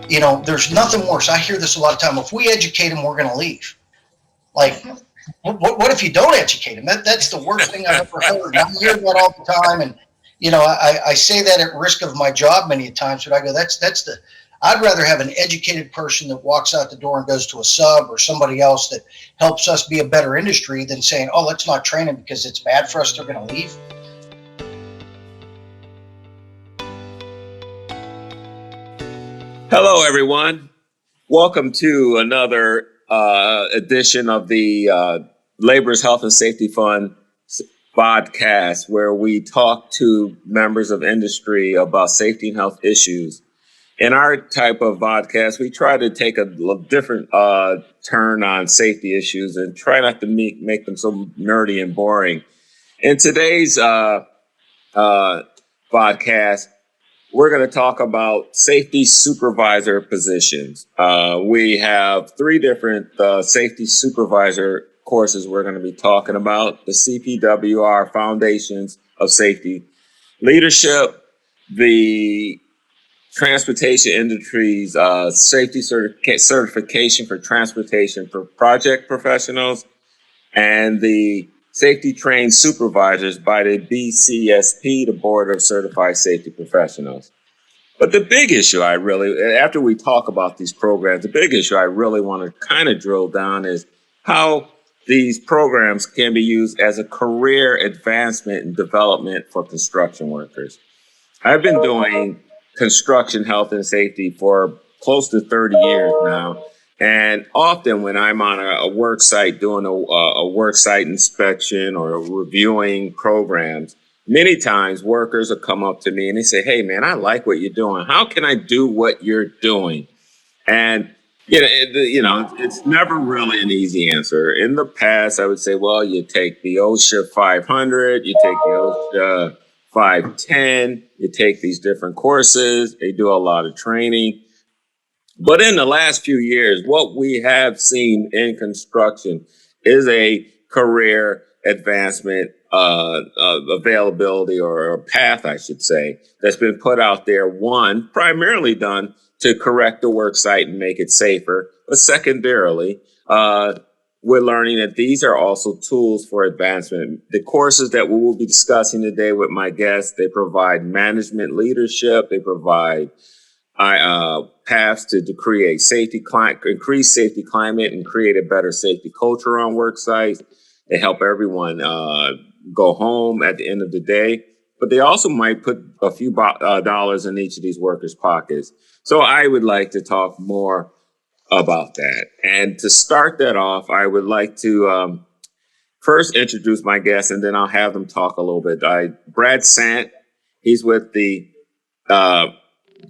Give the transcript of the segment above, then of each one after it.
there's nothing worse. I hear this a lot of time. If we educate them, we're going to leave. Like, what if you don't educate them? That's the worst thing I've ever heard. I hear that all the time. And, I say that at risk of my job many times, but I go, I'd rather have an educated person that walks out the door and goes to a sub or somebody else that helps us be a better industry than saying, oh, let's not train them because it's bad for us. They're going to leave. Hello, everyone. Welcome to another edition of the Laborers Health and Safety Fund vodcast, where we talk to members of industry about safety and health issues. In our type of vodcast, we try to take a different turn on safety issues and try not to make them so nerdy and boring. In today's vodcast, we're going to talk about safety supervisor positions. We have three different safety supervisor courses we're going to be talking about: the CPWR Foundations of Safety Leadership, the Transportation Industry's Safety Certification for Transportation for Project Professionals, and the Safety Trained Supervisors by the BCSP, the Board of Certified Safety Professionals. But the big issue after we talk about these programs, the big issue I really want to kind of drill down is how these programs can be used as a career advancement and development for construction workers. I've been doing construction health and safety for close to 30 years now. And often when I'm on a work site doing a work site inspection or reviewing programs, many times workers will come up to me and they say, hey, man, I like what you're doing. How can I do what you're doing? And, it's never really an easy answer. In the past, I would say, well, you take the OSHA 500, you take the OSHA 510, you take these different courses, they do a lot of training. But in the last few years, what we have seen in construction is a career advancement availability, or a path, I should say, that's been put out there. One, primarily done to correct the work site and make it safer. But secondarily, we're learning that these are also tools for advancement. The courses that we will be discussing today with my guests, they provide management leadership, they provide paths to create increase safety climate and create a better safety culture on work sites. They help everyone go home at the end of the day, but they also might put a few dollars in each of these workers' pockets. So I would like to talk more about that. And to start that off, I would like to first introduce my guests, and then I'll have them talk a little bit. Brad Sant, he's with the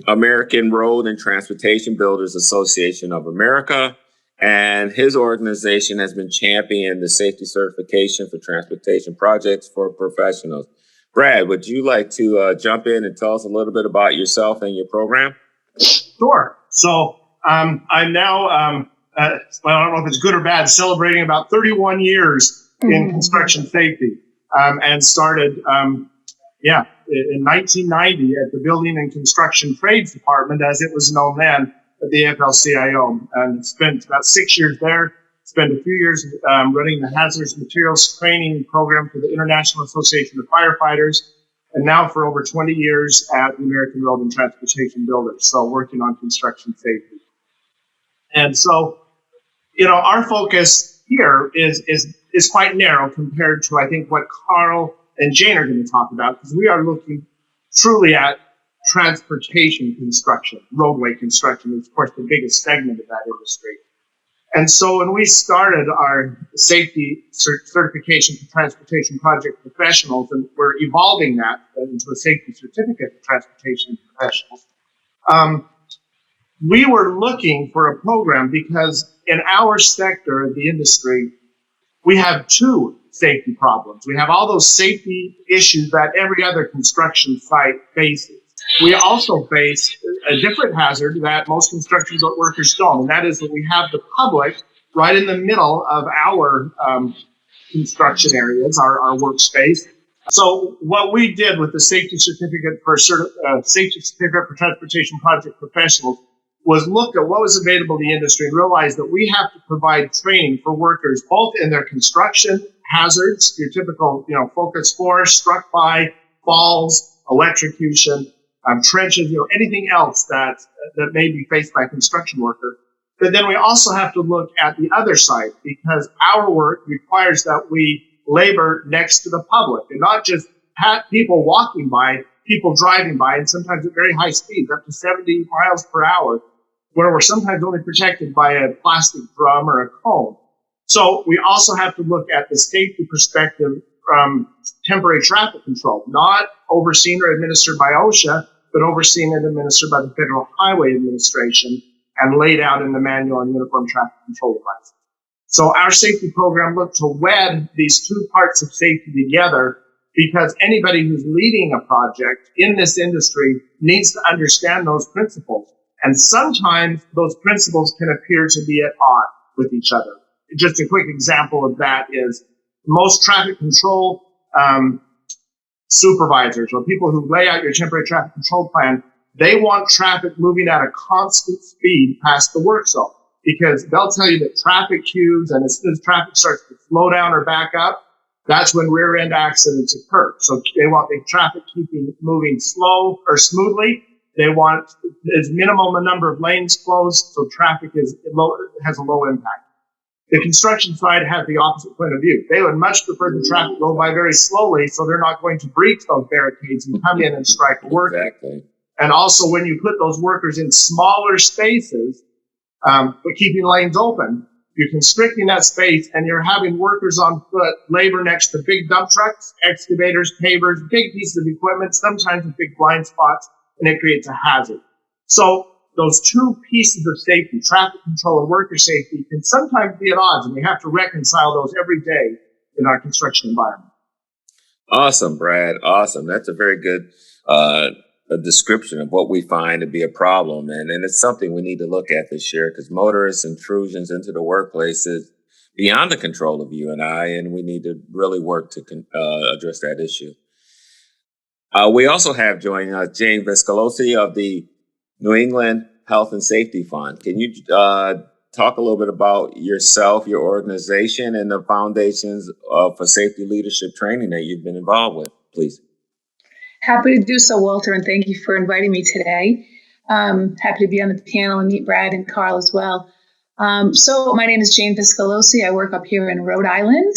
American Road and Transportation Builders Association of America, and his organization has been championing the safety certification for transportation projects for professionals. Brad, would you like to jump in and tell us a little bit about yourself and your program? Sure. So I'm now, I don't know if it's good or bad, celebrating about 31 years in construction safety, and started in 1990 at the Building and Construction Trades Department, as it was known then, at the AFL-CIO. And spent about 6 years there, spent a few years running the hazardous materials training program for the International Association of Firefighters, and now for over 20 years at the American Road and Transportation Builders, so working on construction safety. And so, our focus here is quite narrow compared to, I think, what Carl and Jane are going to talk about, because we are looking truly at transportation construction. Roadway construction is, of course, the biggest segment of that industry. And so when we started our safety certification for transportation project professionals, and we're evolving that into a safety certificate for transportation professionals, we were looking for a program because in our sector of the industry, we have two safety problems. We have all those safety issues that every other construction site faces. We also face a different hazard that most construction workers don't, and that is that we have the public right in the middle of our construction areas, our workspace. So what we did with the safety certificate for transportation project professionals was look at what was available in the industry and realize that we have to provide training for workers, both in their construction hazards, your typical, focus force, struck by, falls, electrocution, trenches, anything else that may be faced by a construction worker. But then we also have to look at the other side, because our work requires that we labor next to the public and not just people walking by, people driving by, and sometimes at very high speeds, up to 70 miles per hour, where we're sometimes only protected by a plastic drum or a cone. So we also have to look at the safety perspective from temporary traffic control, not overseen or administered by OSHA, but overseen and administered by the Federal Highway Administration and laid out in the manual on uniform traffic control devices. So our safety program looked to wed these two parts of safety together, because anybody who's leading a project in this industry needs to understand those principles. And sometimes those principles can appear to be at odds with each other. Just a quick example of that is most traffic control supervisors, or people who lay out your temporary traffic control plan, they want traffic moving at a constant speed past the work zone, because they'll tell you that traffic queues, and as soon as traffic starts to slow down or back up, that's when rear end accidents occur. So they want the traffic moving slow or smoothly. They want as minimum a number of lanes closed, so traffic has a low impact. The construction side has the opposite point of view. They would much prefer the traffic go by very slowly, so they're not going to breach those barricades and come in and strike a worker. Exactly. And also, when you put those workers in smaller spaces, but keeping lanes open, you're constricting that space, and you're having workers on foot labor next to big dump trucks, excavators, pavers, big pieces of equipment, sometimes with big blind spots, and it creates a hazard. So those two pieces of safety, traffic control and worker safety, can sometimes be at odds, and we have to reconcile those every day in our construction environment. Awesome, Brad. Awesome. That's a very good a description of what we find to be a problem. And it's something we need to look at this year, because motorist intrusions into the workplace is beyond the control of you and I, and we need to really work to address that issue. We also have joining us Jane Viscalosi of the New England Health and Safety Fund. Can you talk a little bit about yourself, your organization, and the foundations for safety leadership training that you've been involved with, please? Happy to do so, Walter, and thank you for inviting me today. Happy to be on the panel and meet Brad and Carl as well. So my name is Jane Viscalosi. I work up here in Rhode Island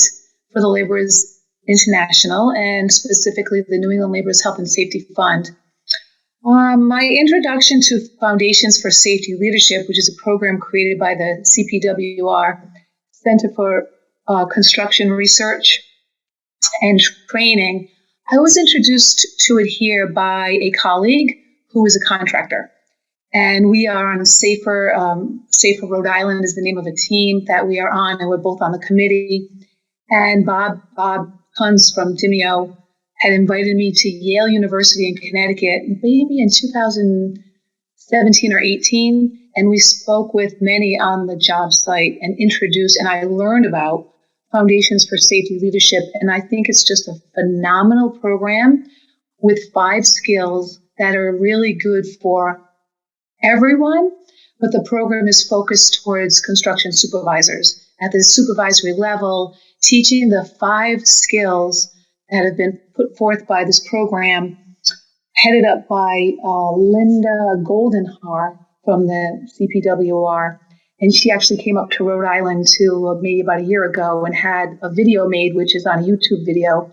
for the Laborers International, and specifically the New England Laborers Health and Safety Fund. My introduction to Foundations for Safety Leadership, which is a program created by the CPWR, Center for Construction Research and Training, I was introduced to it here by a colleague who is a contractor. And we are on Safer Rhode Island is the name of a team that we are on, and we're both on the committee. And Bob Huns from Dimeo had invited me to Yale University in Connecticut, maybe in 2017 or 18, and we spoke with many on the job site and introduced, and I learned about Foundations for Safety Leadership, and I think it's just a phenomenal program with 5 skills that are really good for everyone, but the program is focused towards construction supervisors at the supervisory level, teaching the 5 skills that have been put forth by this program, headed up by Linda Goldenhar from the CPWR. And she actually came up to Rhode Island maybe about a year ago and had a video made, which is on a YouTube video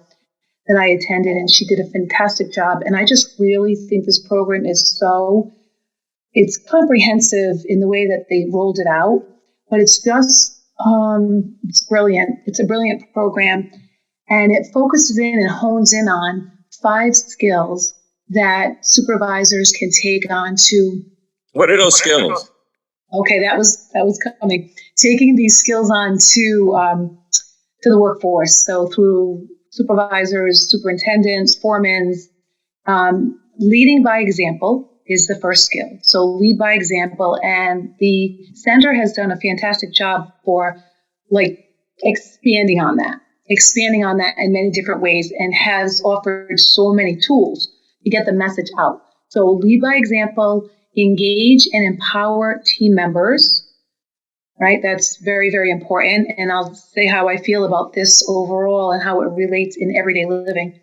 that I attended, and she did a fantastic job. And I just really think this program is it's comprehensive in the way that they rolled it out, but it's just, it's brilliant. It's a brilliant program, and it focuses in and hones in on 5 skills that supervisors can take on to. What are those skills? Okay, that was coming. Taking these skills on to the workforce. So through supervisors, superintendents, foremen, leading by example is the first skill. So lead by example, and the center has done a fantastic job for expanding on that in many different ways, and has offered so many tools to get the message out. So lead by example engage and empower team members, right? That's very, very important. And I'll say how I feel about this overall and how it relates in everyday living.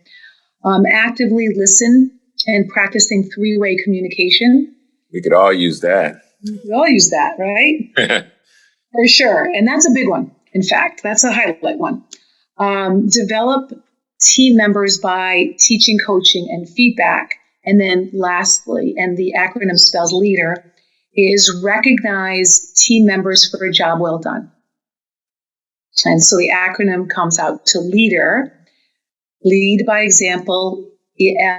Actively listen and practicing three-way communication. We could all use that. We all use that, right? For sure. And that's a big one. In fact, that's a highlight one. Develop team members by teaching, coaching, and feedback. And then lastly, and the acronym spells LEADER, is recognize team members for a job well done. And so the acronym comes out to LEADER, lead by example,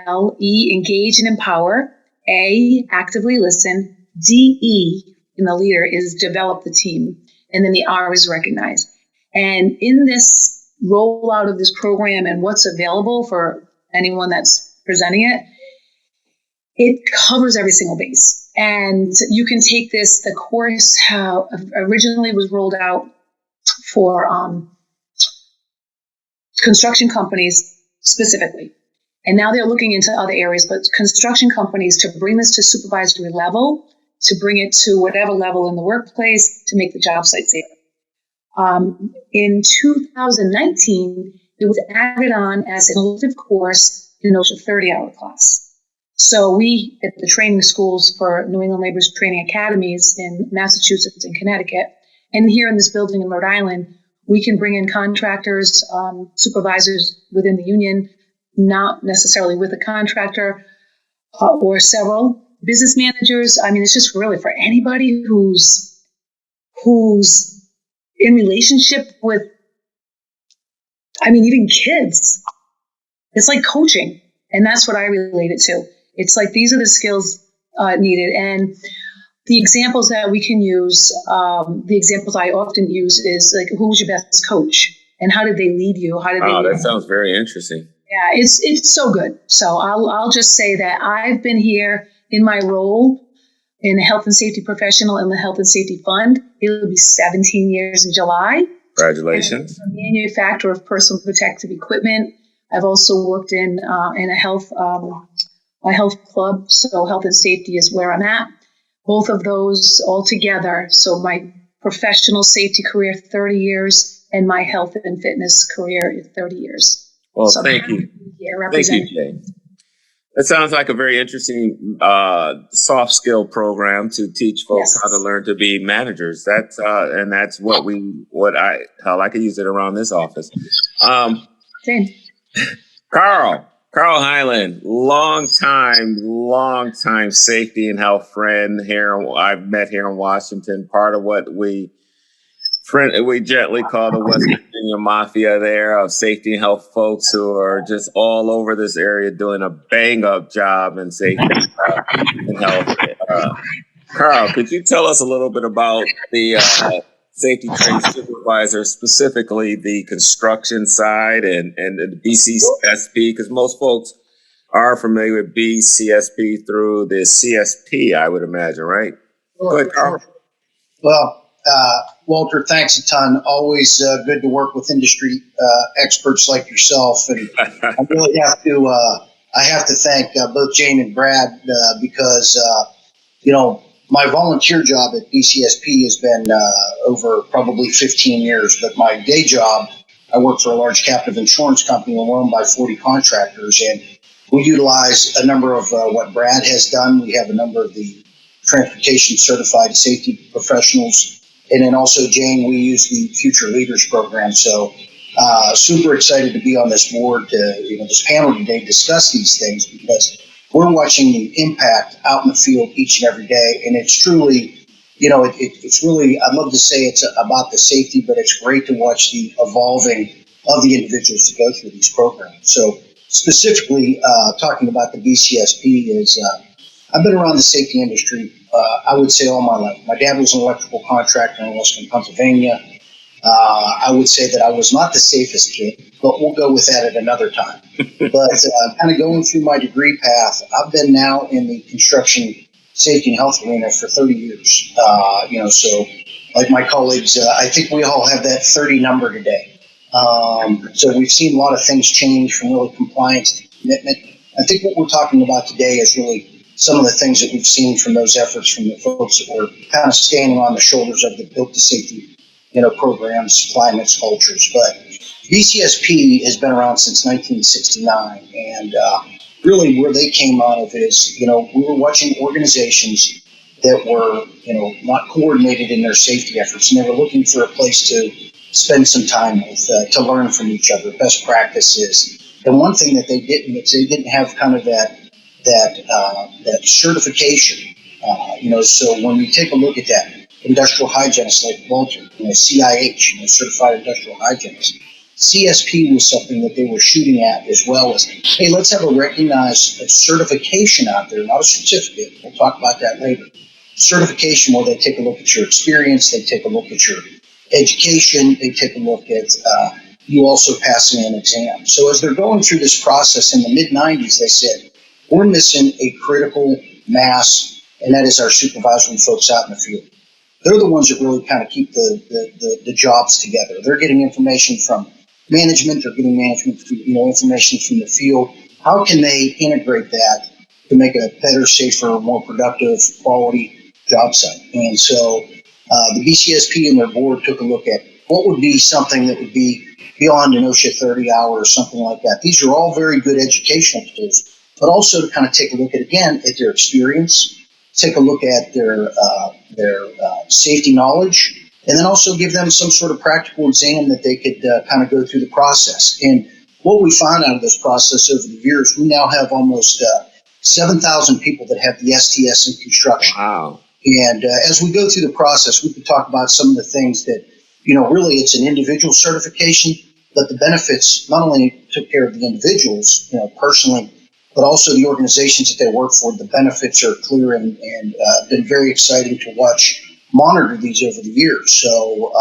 L, E, engage and empower, A, actively listen, D, E, in the LEADER is develop the team, and then the R is recognize. And in this rollout of this program and what's available for anyone that's presenting it, it covers every single base. And you can take this, the course how originally was rolled out for construction companies specifically. And now they're looking into other areas, but construction companies to bring this to supervisory level, to bring it to whatever level in the workplace, to make the job site safer. In 2019, it was added on as an elective course in a 30-hour class. So we, at the training schools for New England Labor's Training Academies in Massachusetts and Connecticut, and here in this building in Rhode Island, we can bring in contractors, supervisors within the union, not necessarily with a contractor, or several business managers. I mean, it's just really for anybody who's in relationship with, I mean, even kids. It's like coaching, and that's what I relate it to. It's like these are the skills needed, and the examples that we can use, the examples I often use is like, who was your best coach, and how did they lead you? How did they? Oh, that sounds very interesting. Yeah, it's so good. So I'll just say that I've been here in my role in a health and safety professional in the Health and Safety Fund. It will be 17 years in July. Congratulations. I'm a manufacturer of personal protective equipment. I've also worked in a health club, so health and safety is where I'm at. Both of those all together. So my professional safety career, 30 years, and my health and fitness career is 30 years. Well, so thank you. Thank you, Jay. That sounds like a very interesting soft skill program to teach folks how to learn to be managers. That's and that's how I could use it around this office. Same. Carl Hyland, long time safety and health friend here. I've met here in Washington. Part of what we gently call the West Virginia Mafia there of safety and health folks who are just all over this area doing a bang up job in safety and health. Carl, could you tell us a little bit about the safety training supervisor, specifically the construction side and the BCSP? Because most folks are familiar with BCSP through the CSP, I would imagine, right? Go ahead, Carl. Well, Walter, thanks a ton. Always good to work with industry experts like yourself. And I really have to thank both Jane and Brad because, my volunteer job at BCSP has been over probably 15 years. But my day job, I work for a large captive insurance company and we're owned by 40 contractors. And we utilize a number of what Brad has done. We have a number of the transportation certified safety professionals. And then also, Jane, we use the Future Leaders Program. So super excited to be on this board to, this panel today, discuss these things because we're watching the impact out in the field each and every day. And it's truly, it's really, I'd love to say it's about the safety, but it's great to watch the evolving of the individuals that go through these programs. So specifically talking about the BCSP is, I've been around the safety industry, I would say all my life. My dad was an electrical contractor in Western Pennsylvania. I would say that I was not the safest kid, but we'll go with that at another time. But kind of going through my degree path, I've been now in the construction safety and health arena for 30 years. So like my colleagues, I think we all have that 30 number today. So we've seen a lot of things change from really compliance to commitment. I think what we're talking about today is really some of the things that we've seen from those efforts from the folks that were kind of standing on the shoulders of the built to safety, programs, climates, cultures. But BCSP has been around since 1969, and really where they came out of is, we were watching organizations that were, not coordinated in their safety efforts, and they were looking for a place to spend some time with, to learn from each other, best practices. And one thing that they didn't is they didn't have kind of that certification. So when we take a look at that, industrial hygienist like Walter, CIH, certified industrial hygienist, CSP was something that they were shooting at, as well as, hey, let's have a recognized certification out there, not a certificate. We'll talk about that later. Certification where they take a look at your experience, they take a look at your education, they take a look at you also passing an exam. So as they're going through this process in the mid-90s, they said, we're missing a critical mass, and that is our supervisory folks out in the field. They're the ones that really kind of keep the jobs together. They're getting information from management, they're getting management, information from the field. How can they integrate that to make a better, safer, more productive, quality job site? And so the BCSP and their board took a look at what would be something that would be beyond an OSHA 30 hour or something like that. These are all very good educational tools, but also to kind of take a look at their experience, take a look at their safety knowledge, and then also give them some sort of practical exam that they could kind of go through the process. And what we found out of this process over the years, we now have almost 7,000 people that have the STS in construction. Wow. And as we go through the process, we could talk about some of the things that, really it's an individual certification, but the benefits not only took care of the individuals, personally, but also the organizations that they work for. The benefits are clear and been very exciting to watch, monitor these over the years. So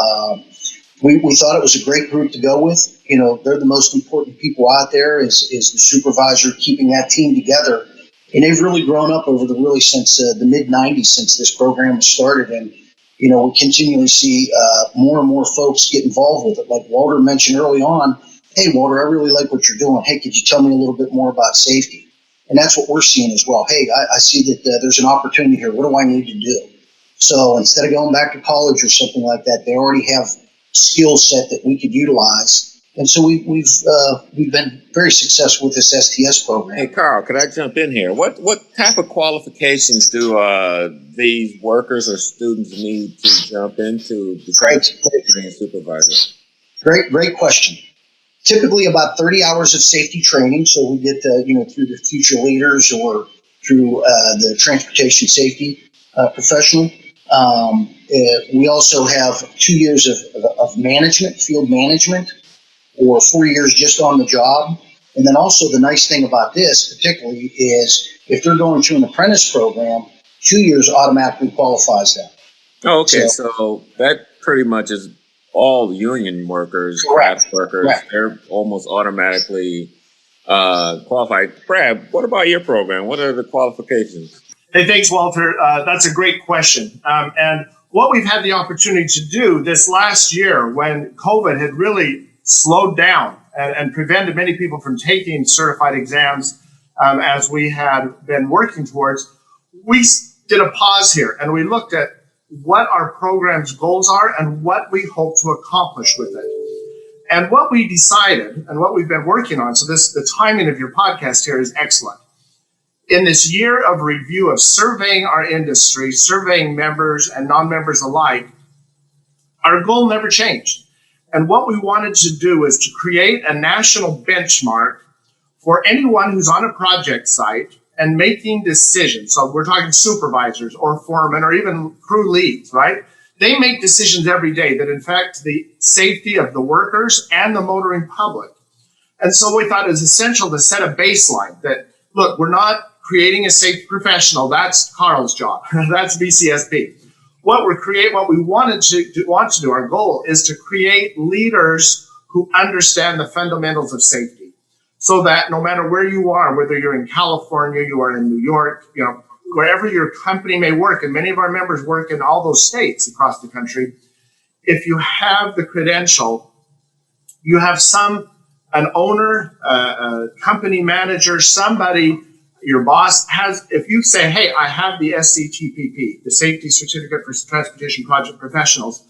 we thought it was a great group to go with. They're the most important people out there is the supervisor keeping that team together. And they've really grown up since the mid-90s, since this program was started. And, we continually see more and more folks get involved with it. Like Walter mentioned early on, hey, Walter, I really like what you're doing. Hey, could you tell me a little bit more about safety? And that's what we're seeing as well. Hey, I see that there's an opportunity here. What do I need to do? So instead of going back to college or something like that, they already have skill set that we could utilize. And so we've been very successful with this STS program. Hey, Carl, could I jump in here? What type of qualifications do these workers or students need to jump into becoming a supervisor? Great question. Typically about 30 hours of safety training. So we get, through the future leaders or through the transportation safety professional. We also have 2 years of management, field management, or 4 years just on the job. And then also the nice thing about this particularly is if they're going through an apprentice program, 2 years automatically qualifies them. Oh, okay. So that pretty much is all union workers, craft workers. Correct. They're almost automatically qualified. Brad, what about your program? What are the qualifications? Hey, thanks, Walter. That's a great question. And what we've had the opportunity to do this last year when COVID had really slowed down and prevented many people from taking certified exams as we had been working towards, we did a pause here and we looked at what our program's goals are and what we hope to accomplish with it. And what we decided and what we've been working on, so the timing of your podcast here is excellent. In this year of review of surveying our industry, surveying members and non-members alike, our goal never changed. And what we wanted to do is to create a national benchmark for anyone who's on a project site and making decisions. So we're talking supervisors or foremen or even crew leads, right? They make decisions every day that affect the safety of the workers and the motoring public. And so we thought it was essential to set a baseline that, look, we're not creating a safety professional. That's Carl's job. That's BCSP. What we want to do, our goal is to create leaders who understand the fundamentals of safety so that no matter where you are, whether you're in California, you are in New York, wherever your company may work, and many of our members work in all those states across the country, if you have the credential, you have an owner, a company manager, somebody, your boss has, if you say, hey, I have the SCTPP, the Safety Certificate for Transportation Project Professionals,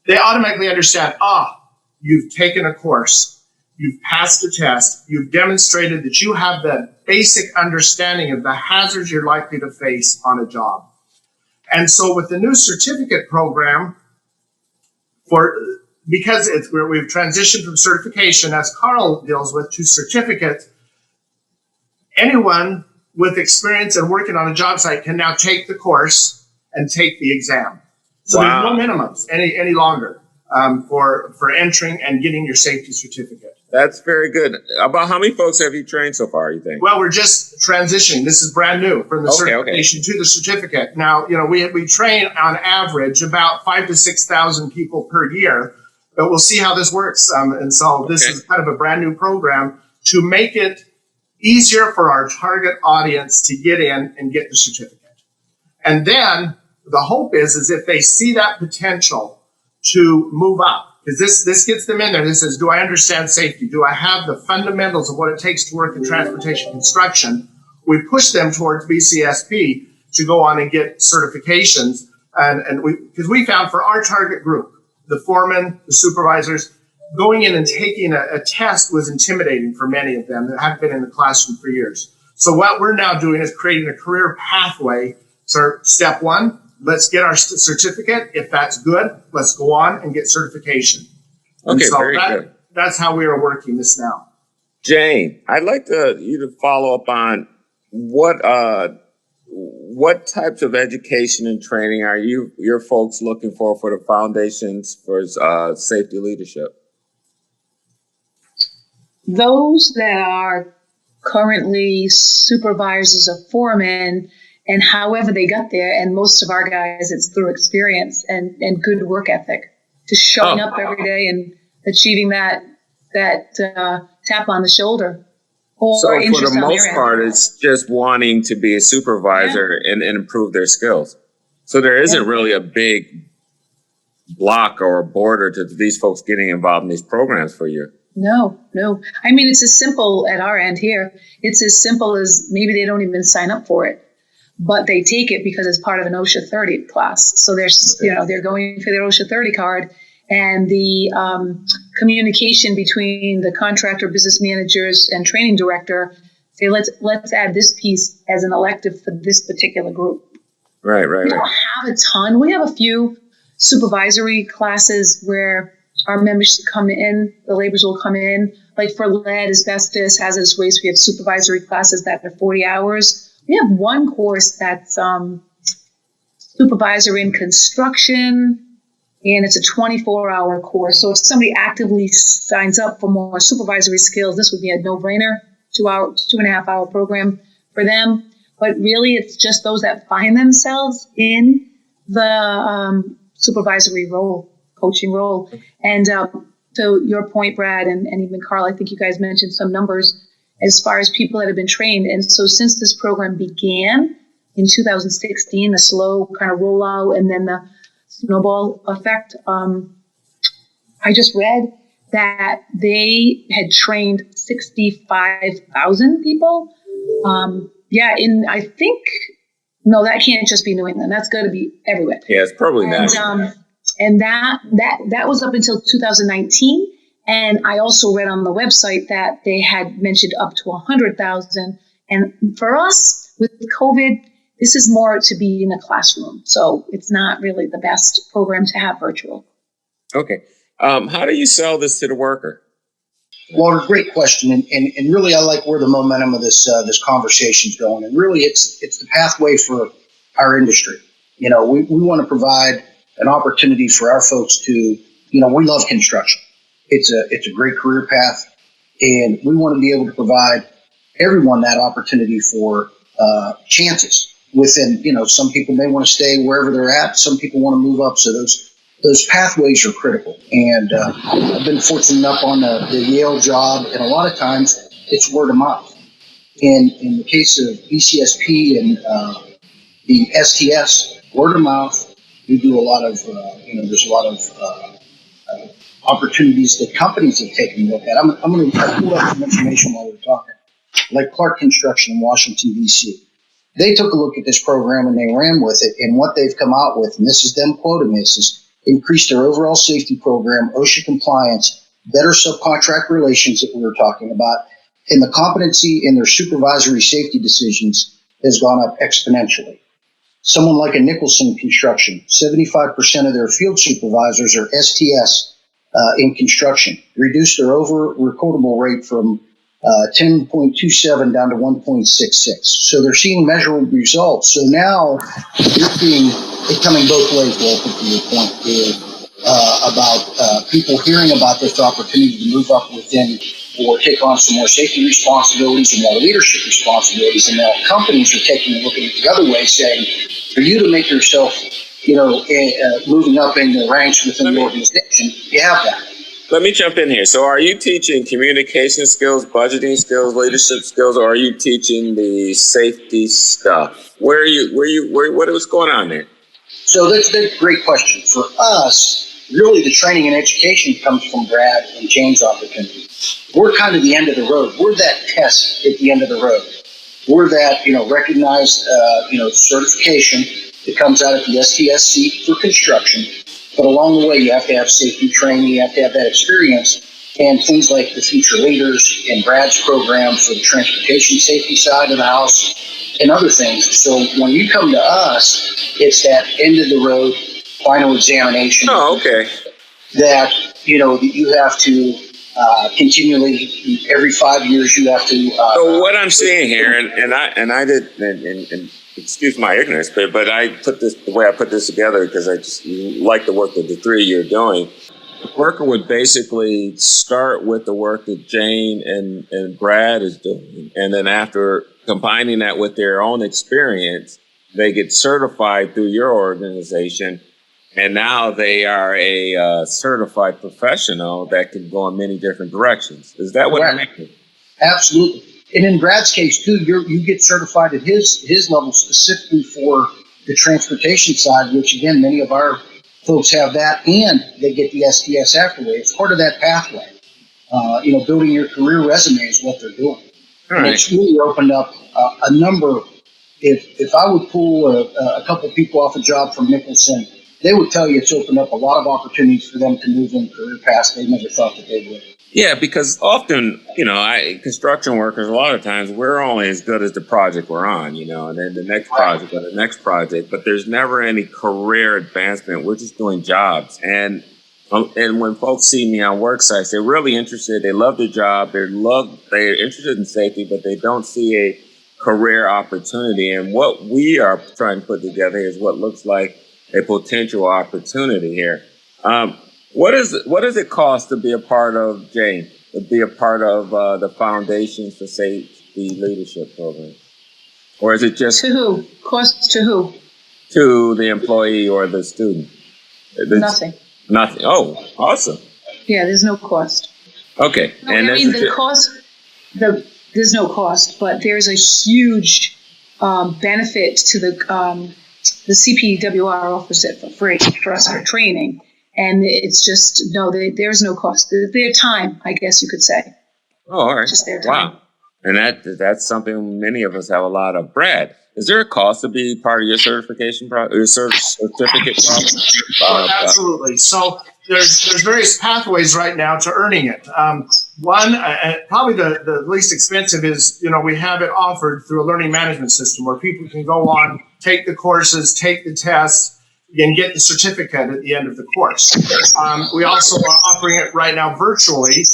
they automatically understand, you've taken a course, you've passed a test, you've demonstrated that you have the basic understanding of the hazards you're likely to face on a job. And so with the new certificate program, because we've transitioned from certification, as Carl deals with, to certificates, anyone with experience and working on a job site can now take the course and take the exam. So There's no minimums any longer for entering and getting your safety certificate. That's very good. About how many folks have you trained so far, you think? Well, we're just transitioning. This is brand new from the certification to the certificate. Now, we train on average about 5,000 to 6,000 people per year, but we'll see how this works. And so this is kind of a brand new program to make it easier for our target audience to get in and get the certificate. And then the hope is if they see that potential to move up, because this gets them in there. This says, do I understand safety? Do I have the fundamentals of what it takes to work in transportation construction? We push them towards BCSP to go on and get certifications. And because we found for our target group, the foremen, the supervisors, going in and taking a test was intimidating for many of them that hadn't been in the classroom for years. So what we're now doing is creating a career pathway. So step one, let's get our certificate. If that's good, let's go on and get certification. Okay, so very good. That's how we are working this now. Jane, I'd like you to follow up on what types of education and training are your folks looking for the foundations for safety leadership? Those that are currently supervisors or foremen, and however they got there, and most of our guys, it's through experience and good work ethic, just showing up every day and achieving that tap on the shoulder. So for the most part, it's just wanting to be a supervisor and improve their skills. So there isn't really a big block or a border to these folks getting involved in these programs for you. No. I mean, it's as simple at our end here. It's as simple as maybe they don't even sign up for it, but they take it because it's part of an OSHA 30 class. So they're going for their OSHA 30 card, and the communication between the contractor, business managers, and training director say, let's add this piece as an elective for this particular group. Right. We don't have a ton. We have a few supervisory classes where our members come in, the laborers will come in. Like for lead, asbestos, hazardous waste, we have supervisory classes that are 40 hours. We have one course that's supervisor in construction, and it's a 24-hour course. So if somebody actively signs up for more supervisory skills, this would be a no-brainer, 2.5-hour program for them. But really, it's just those that find themselves in the supervisory role, coaching role. And to your point, Brad, and even Carl, I think you guys mentioned some numbers as far as people that have been trained. And so since this program began in 2016, the slow kind of rollout and then the snowball effect, I just read that they had trained 65,000 people. I think, no, that can't just be New England. That's got to be everywhere. Yeah, it's probably national. And that was up until 2019. And I also read on the website that they had mentioned up to 100,000. And for us, with COVID, this is more to be in a classroom. So it's not really the best program to have virtual. Okay. How do you sell this to the worker? Walter, great question. And really, I like where the momentum of this conversation is going. And really, it's the pathway for our industry. We want to provide an opportunity for our folks to, we love construction. It's a great career path, and we want to be able to provide everyone that opportunity for chances within, some people may want to stay wherever they're at. Some people want to move up. So those pathways are critical. And I've been fortunate enough on the Yale job, and a lot of times it's word of mouth. And in the case of BCSP and the STS, word of mouth, we do a lot of, there's a lot of opportunities that companies have taken a look at. I'm going to pull up some information while we're talking. like Clark Construction in Washington, D.C. They took a look at this program and they ran with it. And what they've come out with, and this is them quoting this, is increased their overall safety program, OSHA compliance, better subcontract relations that we were talking about, and the competency in their supervisory safety decisions has gone up exponentially. Someone like a Nicholson Construction, 75% of their field supervisors are STS in construction, reduced their over-recordable rate from 10.27 down to 1.66. So they're seeing measurable results. So now you're seeing it coming both ways, Walter, to your point here about people hearing about this opportunity to move up within or take on some more safety responsibilities and more leadership responsibilities. And now companies are taking a look at it the other way, saying, for you to make yourself, moving up in the ranks within the organization, you have that. Let me jump in here. So are you teaching communication skills, budgeting skills, leadership skills, or are you teaching the safety stuff? What was going on there? So that's a great question. For us, really the training and education comes from Brad and Jane's opportunity. We're kind of the end of the road. We're that test at the end of the road. We're that, recognized, certification that comes out of the STSC for construction. But along the way, you have to have safety training. You have to have that experience and things like the future leaders and Brad's program for the transportation safety side of the house and other things. So when you come to us, it's that end of the road final examination. Oh, okay. That, that you have to continually, every 5 years, you have to. So what I'm seeing here, and excuse my ignorance, but I put this the way I put this together because I just like the work that the three of you are doing. The worker would basically start with the work that Jane and Brad is doing, and then after combining that with their own experience, they get certified through your organization. And now they are a certified professional that can go in many different directions. Is that what I'm making? Absolutely. And in Brad's case, too, you get certified at his level specifically for the transportation side, which, again, many of our folks have that, and they get the STS afterward. It's part of that pathway. Building your career resume is what they're doing. All and right. It's really opened up a number. If I would pull a couple people off a job from Nicholson, they would tell you it's opened up a lot of opportunities for them to move in career paths they never thought that they would. Yeah, because often, construction workers, a lot of times we're only as good as the project we're on, and then the next project or the next project, but there's never any career advancement. We're just doing jobs. And when folks see me on work sites, they're really interested. They love their job. They're interested in safety, but they don't see a career opportunity. And what we are trying to put together is what looks like a potential opportunity here. What does it cost to be a part of Jane, to be a part of the Foundations for Safety Leadership Program? Or is it just... To who? Cost to who? To the employee or the student? Nothing. Nothing. Oh, awesome. Yeah, there's no cost. Okay. No, there's no cost, but there's a huge benefit to the CPWR offers it for free for us for training. And it's just, there's no cost. Their time, I guess you could say. Oh, all right. Just their time. Wow. And that's something many of us have a lot of. Brad, is there a cost to be part of your certification your certificate process? Absolutely. So there's various pathways right now to earning it. One, probably the least expensive is, we have it offered through a learning management system where people can go on, take the courses, take the tests, and get the certificate at the end of the course. We also are offering it right now virtually.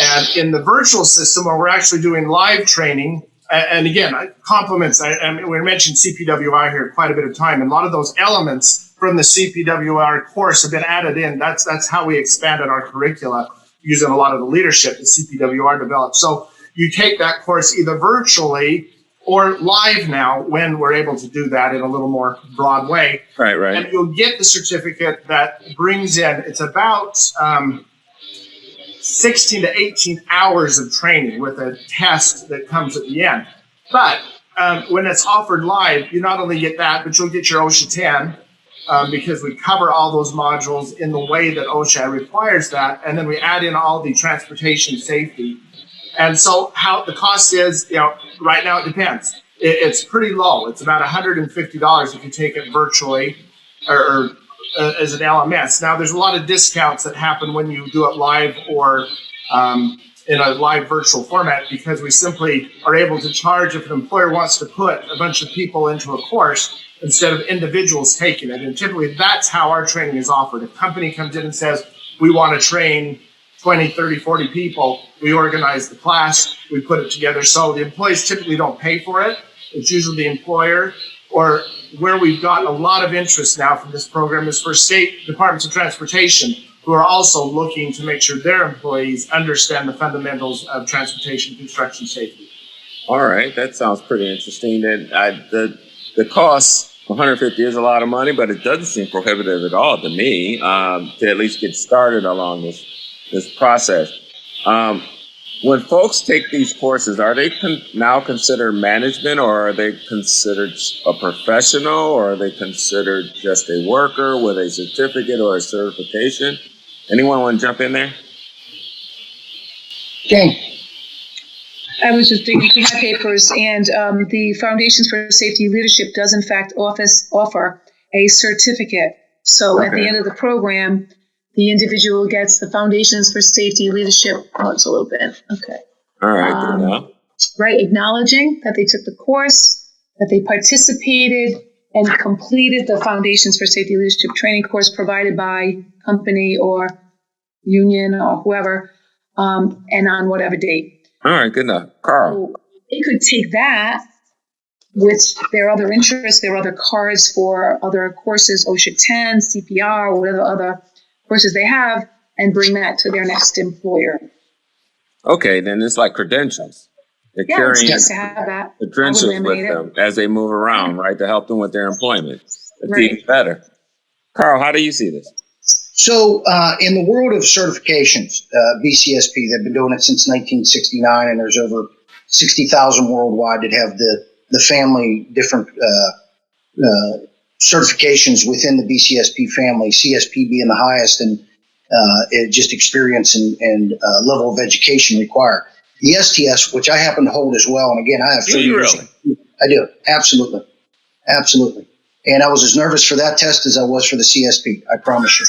And in the virtual system where we're actually doing live training, and again, compliments, we mentioned CPWI here quite a bit of time, and a lot of those elements from the CPWI course have been added in. That's how we expanded our curricula, using a lot of the leadership that CPWR developed. So you take that course either virtually or live now when we're able to do that in a little more broad way. Right. And you'll get the certificate that brings in, it's about 16 to 18 hours of training with a test that comes at the end. But when it's offered live, you not only get that, but you'll get your OSHA 10 because we cover all those modules in the way that OSHA requires that. And then we add in all the transportation safety And so how the cost is, right now it depends. It's pretty low. It's about $150 if you take it virtually or as an LMS. Now, there's a lot of discounts that happen when you do it live or in a live virtual format, because we simply are able to charge if an employer wants to put a bunch of people into a course instead of individuals taking it. And typically that's how our training is offered. If a company comes in and says, we want to train 20, 30, 40 people, we organize the class, we put it together. So the employees typically don't pay for it. It's usually the employer. Or where we've gotten a lot of interest now from this program is for state departments of transportation, who are also looking to make sure their employees understand the fundamentals of transportation construction safety. All right, that sounds pretty interesting. And the cost, 150 is a lot of money, but it doesn't seem prohibitive at all to me to at least get started along this process. When folks take these courses, are they now considered management, or are they considered a professional, or are they considered just a worker with a certificate or a certification? Anyone want to jump in there? Jane. I was just digging through my papers, and the Foundations for Safety Leadership does, in fact, offer a certificate. So at the end of the program, the individual gets the Foundations for Safety Leadership. Oh, it's a little bit. Okay. All right. Good enough. Right. Acknowledging that they took the course, that they participated and completed the Foundations for Safety Leadership training course provided by company or union or whoever, and on whatever date. All right. Good enough. Carl. So they could take that with their other interests, their other cards for other courses, OSHA 10, CPR, or whatever other courses they have, and bring that to their next employer. Okay, then it's like credentials. They're carrying it's nice to have that. credentials with them as they move around, right, to help them with their employment. It's even better. Carl, how do you see this? So in the world of certifications, BCSP, they've been doing it since 1969, and there's over 60,000 worldwide that have the family different certifications within the BCSP family, CSP being the highest, and just experience and level of education required. The STS, which I happen to hold as well, and again, I have 30 years. Really? I do, absolutely. And I was as nervous for that test as I was for the CSP, I promise you.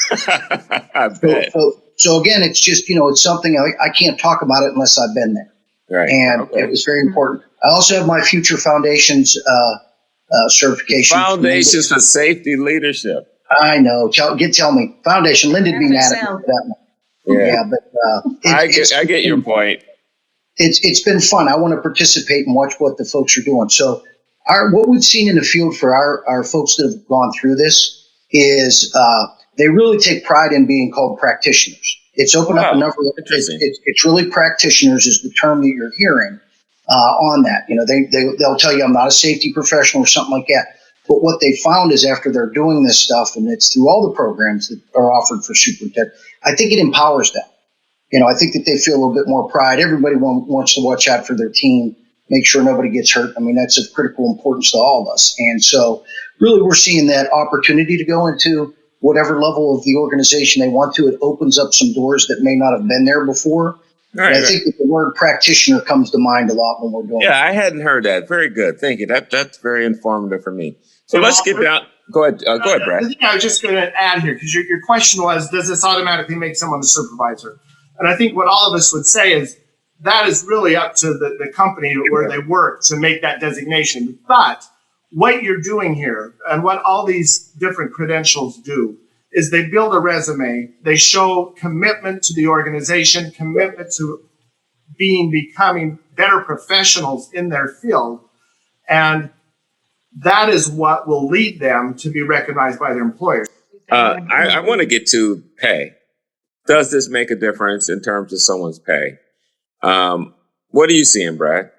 I bet. So again, it's just, it's something I can't talk about it unless I've been there. Right. And it was very important. I also have my Future Foundations certification. Foundations for Safety Leadership. I know. Tell me. Foundation. Lynn would be mad at me for that one. Yeah, but I get your point. It's been fun. I want to participate and watch what the folks are doing. So what we've seen in the field for our folks that have gone through this is they really take pride in being called practitioners. It's opened up a number of it's really practitioners is the term that you're hearing on that. They'll tell you I'm not a safety professional or something like that. But what they found is after they're doing this stuff, and it's through all the programs that are offered for superintendent, I think it empowers them. I think that they feel a little bit more pride. Everybody wants to watch out for their team, make sure nobody gets hurt. I mean, that's of critical importance to all of us. And so really we're seeing that opportunity to go into whatever level of the organization they want to. It opens up some doors that may not have been there before. Right, I think that the word practitioner comes to mind a lot when we're doing it. Yeah, I hadn't heard that. Very good. Thank you. That's very informative for me. So let's get down. Go ahead, Brad. I was just going to add here, because your question was, does this automatically make someone a supervisor? And I think what all of us would say is that is really up to the company where they work to make that designation. But what you're doing here and what all these different credentials do is they build a resume. They show commitment to the organization, commitment to becoming better professionals in their field. And that is what will lead them to be recognized by their employers. I want to get to pay. Does this make a difference in terms of someone's pay? What are you seeing, Brad?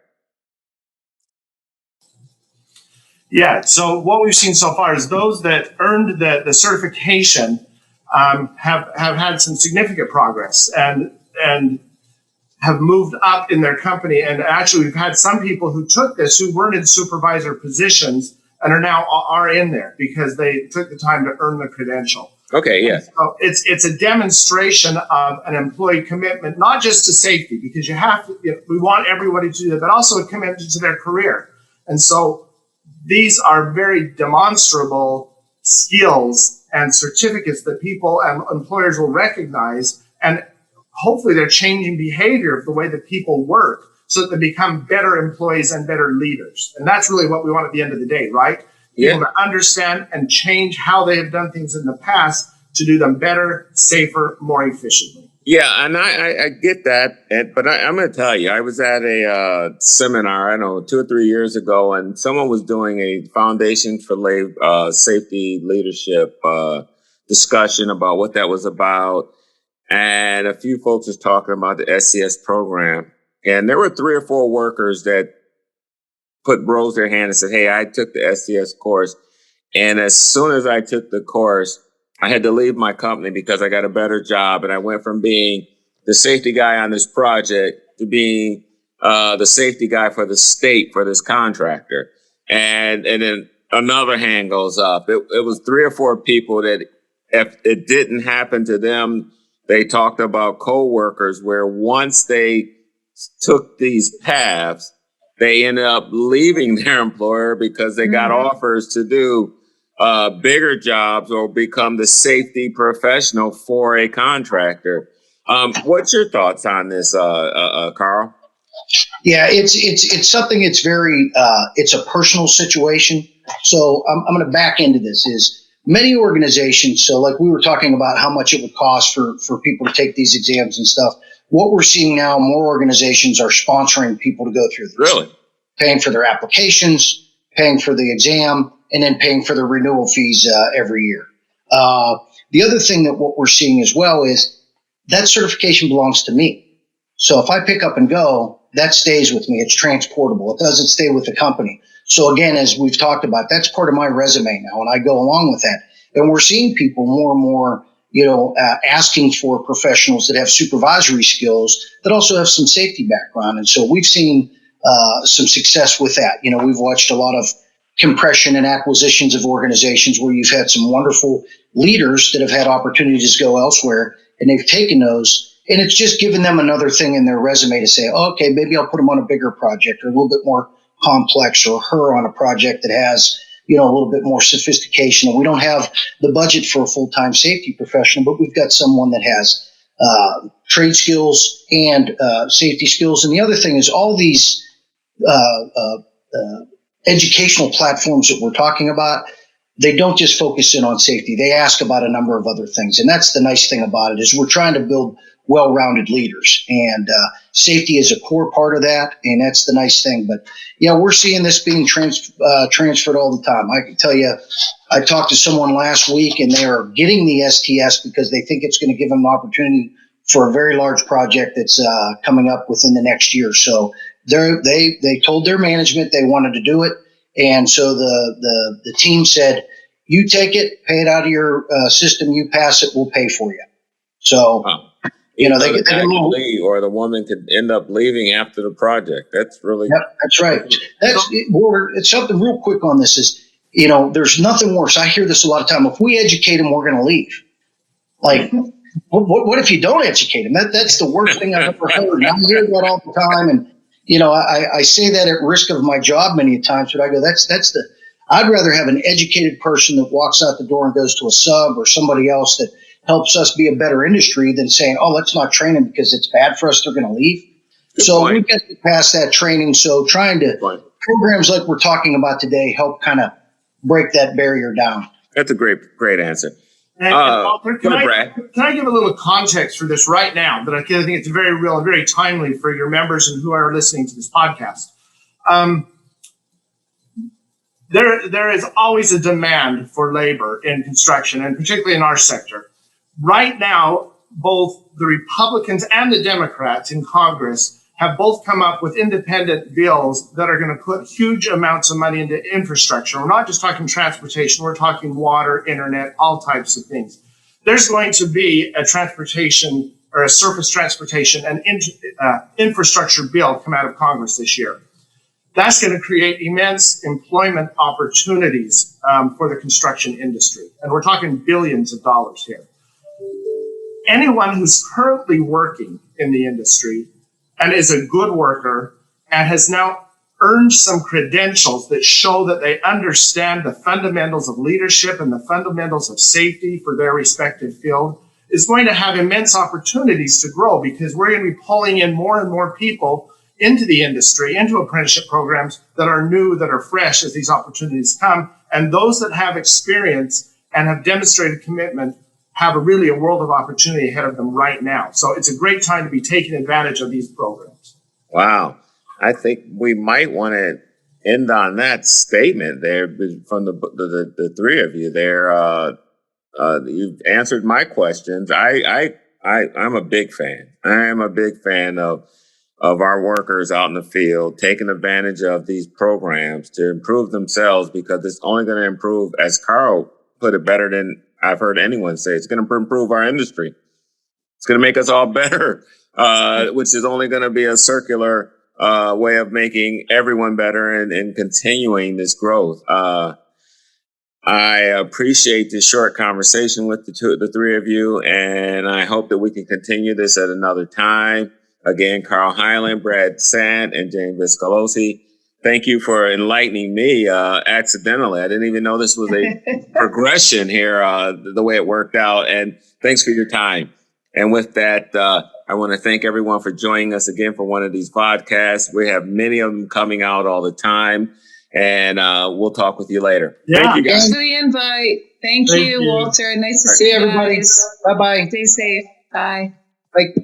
Yeah, so what we've seen so far is those that earned the certification have had some significant progress and have moved up in their company. And actually, we've had some people who took this who weren't in supervisor positions and are now in there because they took the time to earn the credential. Okay, yes. So it's a demonstration of an employee commitment, not just to safety, because you have to, we want everybody to do that, but also a commitment to their career. And so these are very demonstrable skills and certificates that people and employers will recognize, and hopefully they're changing behavior of the way that people work so that they become better employees and better leaders. And that's really what we want at the end of the day, right? People to understand and change how they have done things in the past to do them better, safer, more efficiently. Yeah, and I get that, but I'm going to tell you, I was at a seminar, I don't know, 2 or 3 years ago, and someone was doing a Foundation for Safety Leadership discussion about what that was about, and a few folks was talking about the SCS program, and there were 3 or 4 workers that rose their hand and said, hey, I took the SCS course, and as soon as I took the course, I had to leave my company because I got a better job, and I went from being the safety guy on this project to being the safety guy for the state for this contractor. And then another hand goes up. It was 3 or 4 people that if it didn't happen to them, they talked about coworkers where once they took these paths, they ended up leaving their employer because they got offers to do bigger jobs or become the safety professional for a contractor. What's your thoughts on this, Carl? Yeah, it's something. It's very it's a personal situation. So I'm going to back into this. Is many organizations. So like we were talking about how much it would cost for people to take these exams and stuff. What we're seeing now, more organizations are sponsoring people to go through this. Really? Paying for their applications, paying for the exam, and then paying for the renewal fees every year. The other thing that what we're seeing as well is that certification belongs to me. So if I pick up and go, that stays with me. It's transportable. It doesn't stay with the company. So again, as we've talked about, that's part of my resume now, and I go along with that. And we're seeing people more and more, asking for professionals that have supervisory skills that also have some safety background. And so we've seen some success with that. We've watched a lot of compression and acquisitions of organizations where you've had some wonderful leaders that have had opportunities to go elsewhere, and they've taken those, and it's just given them another thing in their resume to say, oh, okay, maybe I'll put them on a bigger project or a little bit more complex, or her on a project that has, a little bit more sophistication. And we don't have the budget for a full-time safety professional, but we've got someone that has trade skills and safety skills. And the other thing is all these educational platforms that we're talking about, they don't just focus in on safety. They ask about a number of other things. And that's the nice thing about it, is we're trying to build well-rounded leaders, and safety is a core part of that. And that's the nice thing. But we're seeing this being transferred all the time. I can tell you, I talked to someone last week, and they are getting the STS because they think it's going to give them an opportunity for a very large project that's coming up within the next year. So they told their management they wanted to do it. And so the team said, you take it, pay it out of your system, you pass it, we'll pay for you. So, they get a little, or the woman could end up leaving after the project. That's really, yep, that's right. It's something real quick on this is, there's nothing worse. I hear this a lot of time. If we educate them, we're going to leave. Like, what if you don't educate them? That's the worst thing I've ever heard. I hear that all the time. And, I say that at risk of my job many times, but I go, I'd rather have an educated person that walks out the door and goes to a sub or somebody else that helps us be a better industry than saying, oh, let's not train them because it's bad for us, they're going to leave. Good so point. We get to pass that training. So trying to, programs like we're talking about today help kind of break that barrier down. That's a great answer. And Walter, can I give a little context for this right now? That I think it's very real and very timely for your members and who are listening to this podcast. There is always a demand for labor in construction, and particularly in our sector. Right now, both the Republicans and the Democrats in Congress have both come up with independent bills that are going to put huge amounts of money into infrastructure. We're not just talking transportation, we're talking water, internet, all types of things. There's going to be a transportation or a surface transportation and infrastructure bill come out of Congress this year. That's going to create immense employment opportunities for the construction industry. And we're talking billions of dollars here. Anyone who's currently working in the industry and is a good worker and has now earned some credentials that show that they understand the fundamentals of leadership and the fundamentals of safety for their respective field is going to have immense opportunities to grow, because we're going to be pulling in more and more people into the industry, into apprenticeship programs that are new, that are fresh as these opportunities come. And those that have experience and have demonstrated commitment have really a world of opportunity ahead of them right now. So it's a great time to be taking advantage of these programs. Wow. I think we might want to end on that statement there from the three of you there. You've answered my questions. I'm a big fan. I am a big fan of our workers out in the field taking advantage of these programs to improve themselves, because it's only going to improve, as Carl put it better than I've heard anyone say, it's going to improve our industry. It's going to make us all better, which is only going to be a circular way of making everyone better and continuing this growth. I appreciate this short conversation with the three of you, and I hope that we can continue this at another time. Again, Carl Hyland, Brad Sant, and Jane Viscolosi, thank you for enlightening me accidentally. I didn't even know this was a progression here, the way it worked out. And thanks for your time. And with that, I want to thank everyone for joining us again for one of these podcasts. We have many of them coming out all the time. And we'll talk with you later. Yeah. Thank you, guys. Thanks for the invite. Thank you, Walter. Nice to see you everybody. guys. Bye-bye. Stay safe. Bye. Bye.